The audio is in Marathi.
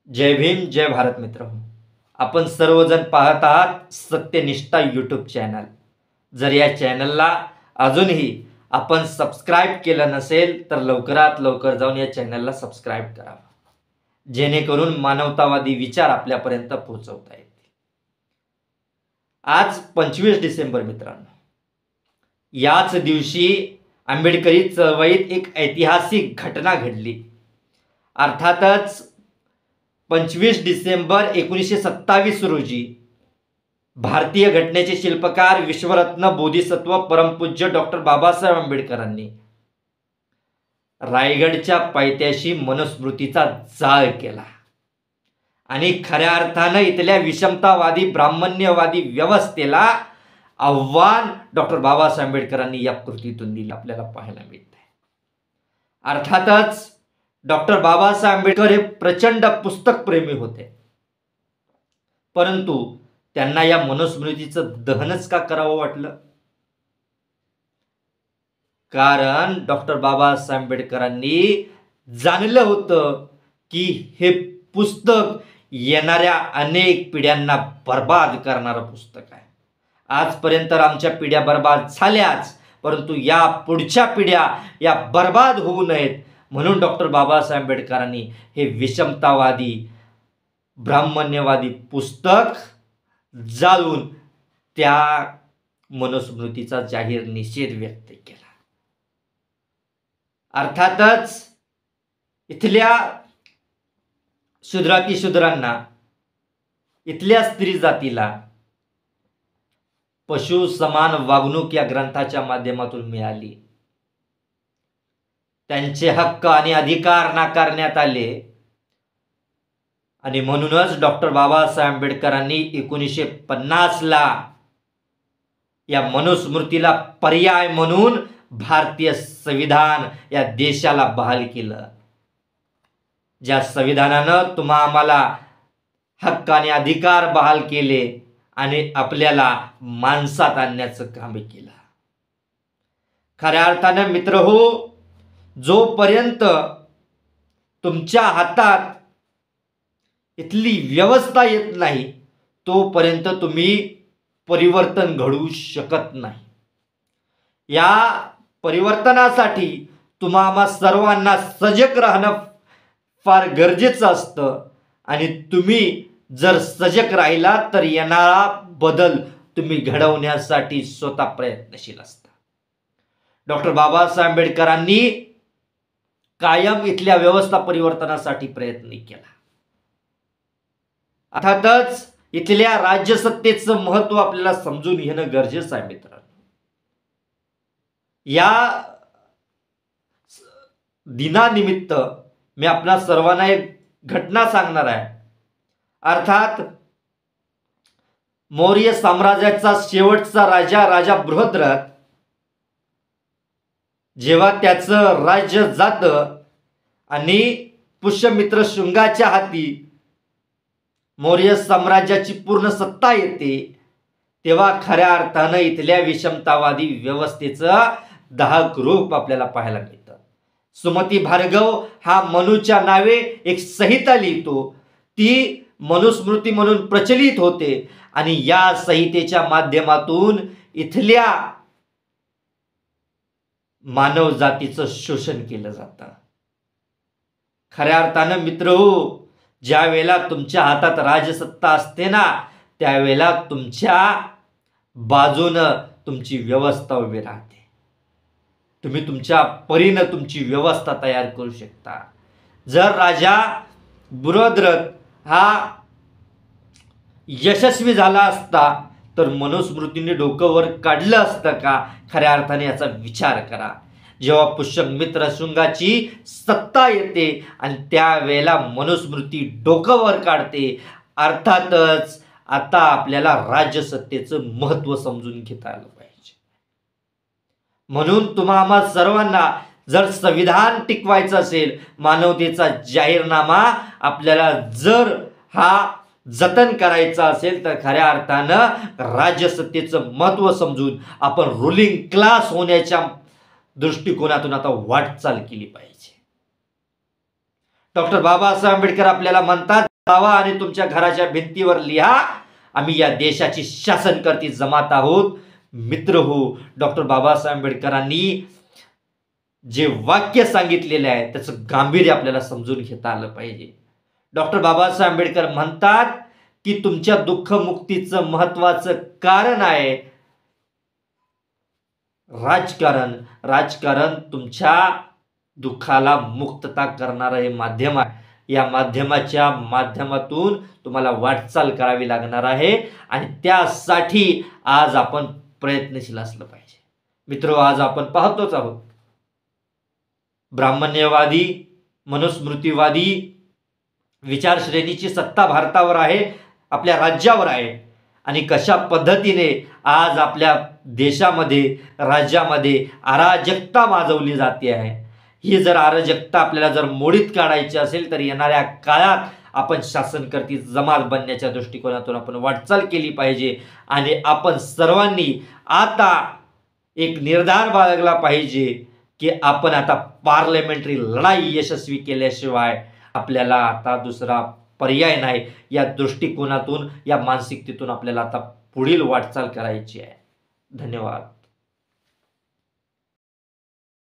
जय भीम, जय भारत मित्र हो. आपण सर्वजण पाहत आहात सत्यनिष्ठा यूट्यूब चॅनल. जर या चॅनलला अजूनही आपण सबस्क्राईब केलं नसेल तर लवकरात लवकर जाऊन या चॅनलला सबस्क्राईब करा, जेणेकरून मानवतावादी विचार आपल्यापर्यंत पोहोचवता येतील. आज 25 डिसेंबर मित्रांनो, याच दिवशी आंबेडकरी चळवळीत एक ऐतिहासिक घटना घडली. अर्थातच 25 डिसेंबर 1927 रोजी भारतीय घटनेचे शिल्पकार विश्वरत्न बोधिसत्व परमपूज्य डॉक्टर बाबासाहेब आंबेडकरांनी रायगडच्या पायथ्याशी मनुस्मृतीचा जाळ केला आणि खऱ्या अर्थानं इथल्या विषमतावादी ब्राह्मण्यवादी व्यवस्थेला आव्हान डॉक्टर बाबासाहेब आंबेडकरांनी या कृतीतून दिलं आपल्याला पाहायला मिळतंय. अर्थातच डॉक्टर बाबासाहेब आंबेडकर हे प्रचंड पुस्तक प्रेमी होते, परंतु त्यांना या मनुस्मृतीचं दहनच का करावं वाटलं? कारण डॉक्टर बाबासाहेब आंबेडकरांनी जाणलं होतं की हे पुस्तक येणाऱ्या अनेक पिढ्यांना बर्बाद करणारं पुस्तक आहे. आजपर्यंत आमच्या पिढ्या बर्बाद झाल्याच, परंतु या पुढच्या पिढ्या या बर्बाद होऊ नयेत म्हणून डॉक्टर बाबासाहेब आंबेडकरांनी हे विषमतावादी ब्राह्मण्यवादी पुस्तक जाळून त्या मनुस्मृतीचा जाहीर निषेध व्यक्त केला. अर्थातच इथल्या शूद्रांना, इथल्या स्त्री जातीला पशु समान वागणूक या ग्रंथाच्या माध्यमातून मिळाली. त्यांचे हक्क आणि अधिकार नाकारण्यात आले आणि म्हणूनच डॉक्टर बाबासाहेब आंबेडकरांनी 1950ला या मनुस्मृतीला पर्याय म्हणून भारतीय संविधान या देशाला बहाल केलं. ज्या संविधानानं आम्हाला हक्क आणि अधिकार बहाल केले आणि आपल्याला माणसात आणण्याचं काम केलं. खऱ्या अर्थानं मित्र हो, जोपर्यंत तुमच्या हातात इथली व्यवस्था येत नाही तोपर्यंत तुम्ही परिवर्तन घडवू शकत नाही. या परिवर्तनासाठी तुम्हा सर्वांना सजग राहणं फार गरजेचं असतं आणि तुम्ही जर सजग राहिला तर येणारा बदल तुम्ही घडवण्यासाठी स्वतः प्रयत्नशील असता. डॉक्टर बाबासाहेब आंबेडकरांनी कायम इथल्या व्यवस्था परिवर्तनासाठी प्रयत्न केला. अर्थातच इथल्या राज्यसत्तेचं महत्व आपल्याला समजून घेणं गरजेचं आहे मित्रांनो. या दिनानिमित्त मी आपल्या सर्वांना एक घटना सांगणार आहे. अर्थात मौर्य साम्राज्याचा शेवटचा राजा बृहद्रथ जेव्हा त्याचं राज्य जातं आणि पुष्यमित्र शुंगाच्या हाती मौर्य साम्राज्याची पूर्ण सत्ता येते, तेव्हा खऱ्या अर्थानं इथल्या विषमतावादी व्यवस्थेचं दाहक रूप आपल्याला पाहायला मिळतं. सुमती भार्गव हा मनूच्या नावे एक संहिता लिहितो. ती मनुस्मृती म्हणून प्रचलित होते आणि या संहितेच्या माध्यमातून इथल्या मानव जातीचं शोषण केलं जातं. खऱ्या अर्थानं मित्र हो, ज्या वेळेला तुमच्या हातात राजसत्ता असते ना, त्यावेळेला तुमच्या बाजूनं तुमची व्यवस्था उभी राहते. तुम्ही तुमच्या परीनं तुमची व्यवस्था तयार करू शकता. जर राजा बृहद्रथ हा यशस्वी झाला असता तर मनुस्मृतीने डोकं वर काढलं असतं का? खऱ्या अर्थाने याचा विचार करा. जेव्हा पुष्यमित्र शुंगाची सत्ता येते आणि त्यावेळेला मनुस्मृती डोकं वर काढते. अर्थातच आता आपल्याला राज्यसत्तेचं महत्व समजून घेता आलं पाहिजे. म्हणून तुम्हा सर्वांना जर संविधान टिकवायचं असेल, मानवतेचा जाहीरनामा आपल्याला जर हा जतन करायचा असेल तर खऱ्या अर्थानं राज्यसत्तेचं महत्व समजून आपण रुलिंग क्लास होण्याच्या दृष्टिकोनातून आता वाटचाल केली पाहिजे. डॉक्टर बाबासाहेब आंबेडकर आपल्याला म्हणतात, लावा आणि तुमच्या घराच्या भिंतीवर लिहा, आम्ही या देशाची शासनकर्ती जमात आहोत. मित्र हो, डॉक्टर बाबासाहेब आंबेडकरांनी जे वाक्य सांगितलेले आहे त्याचं गांभीर्य आपल्याला समजून घेता आलं पाहिजे. डॉक्टर बाबासाहेब आंबेडकर म्हणतात की तुमच्या दुःखमुक्तीचं महत्वाचं कारण आहे राजकारण. राजकारण तुमच्या दुःखाला मुक्तता करणारं हे माध्यम आहे. या माध्यमाच्या माध्यमातून तुम्हाला वाटचाल करावी लागणार आहे आणि त्यासाठी आज आपण प्रयत्नशील असलं पाहिजे. मित्र, आज आपण पाहतोच आहोत ब्राह्मण्यवादी, मनुस्मृतीवादी विचारश्रेणीची सत्ता भारतावर आहे, आपल्या राज्यावर आहे. आणि कशा पद्धतीने आज आपल्या देशामध्ये, राज्यामध्ये अराजकता माजवली जाते आहे. ही जर अराजकता आपल्याला जर मोडीत काढायची असेल तर येणाऱ्या काळात आपण शासनकर्ती जमात बनण्याच्या दृष्टिकोनातून आपण वाटचाल केली पाहिजे. आणि आपण सर्वांनी आता एक निर्धार बाळगला पाहिजे की आपण आता पार्लमेंटरी लढाई यशस्वी केल्याशिवाय आपल्याला आता दुसरा पर्याय नाही. या दृष्टिकोनातून, या मानसिकतेतून आपल्याला आता पुढील वाटचाल करायची आहे. धन्यवाद.